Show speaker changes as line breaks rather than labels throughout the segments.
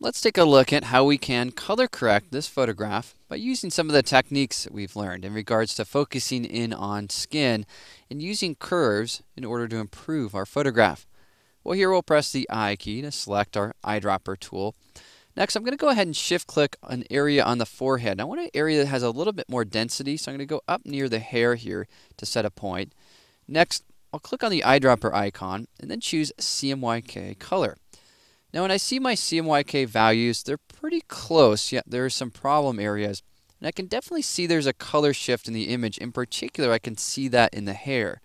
Let's take a look at how we can color correct this photograph by using some of the techniques that we've learned in regards to focusing in on skin and using curves in order to improve our photograph. Well, here we'll press the I key to select our eyedropper tool. Next, I'm going to go ahead and shift click an area on the forehead. I want an area that has a little bit more density, so I'm going to go up near the hair here to set a point. Next, I'll click on the eyedropper icon and then choose CMYK color. Now when I see my CMYK values, they're pretty close, yet there are some problem areas. And I can definitely see there's a color shift in the image. In particular, I can see that in the hair.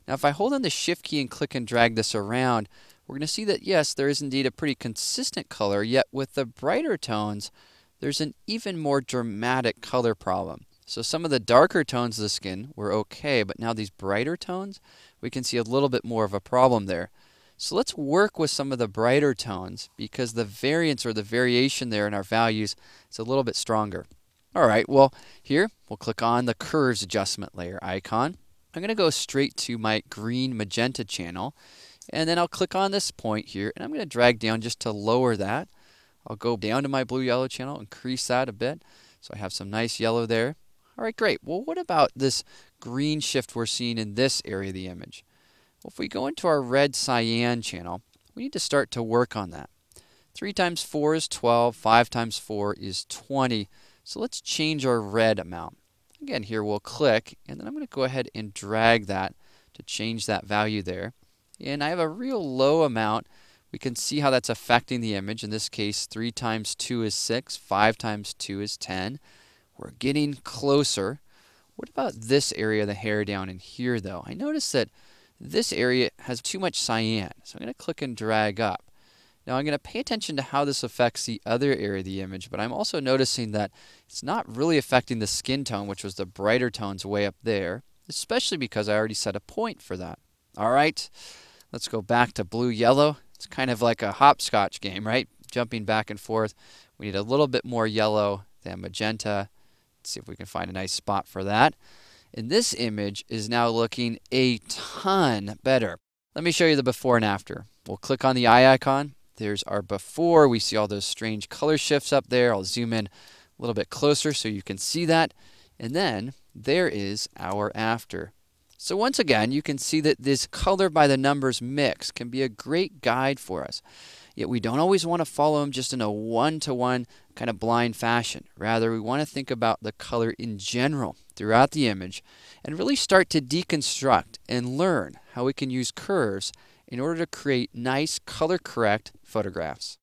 Now if I hold on the Shift key and click and drag this around, we're going to see that yes, there is indeed a pretty consistent color, yet with the brighter tones, there's an even more dramatic color problem. So some of the darker tones of the skin were okay, but now these brighter tones, we can see a little bit more of a problem there. So let's work with some of the brighter tones because the variance or the variation there in our values is a little bit stronger. All right, well, here we'll click on the curves adjustment layer icon. I'm going to go straight to my green magenta channel, and then I'll click on this point here, and I'm going to drag down just to lower that. I'll go down to my blue yellow channel, increase that a bit, so I have some nice yellow there. All right, great. Well, what about this green shift we're seeing in this area of the image? Well, if we go into our red cyan channel, we need to start to work on that. 3 times 4 is 12, 5 times 4 is 20. So let's change our red amount. Again, here we'll click, and then I'm going to go ahead and drag that to change that value there. And I have a real low amount. We can see how that's affecting the image. In this case, 3 times 2 is 6, 5 times 2 is 10. We're getting closer. What about this area of the hair down in here, though? I notice that this area has too much cyan, so I'm going to click and drag up. Now I'm going to pay attention to how this affects the other area of the image, but I'm also noticing that it's not really affecting the skin tone, which was the brighter tones way up there, especially because I already set a point for that. All right, let's go back to blue-yellow. It's kind of like a hopscotch game, right? Jumping back and forth. We need a little bit more yellow than magenta. Let's see if we can find a nice spot for that. And this image is now looking a ton better. Let me show you the before and after. We'll click on the eye icon. There's our before. We see all those strange color shifts up there. I'll zoom in a little bit closer so you can see that. And then there is our after. So once again, you can see that this color by the numbers mix can be a great guide for us. Yet we don't always want to follow them just in a one-to-one kind of blind fashion. Rather, we want to think about the color in general throughout the image and really start to deconstruct and learn how we can use curves in order to create nice color correct photographs.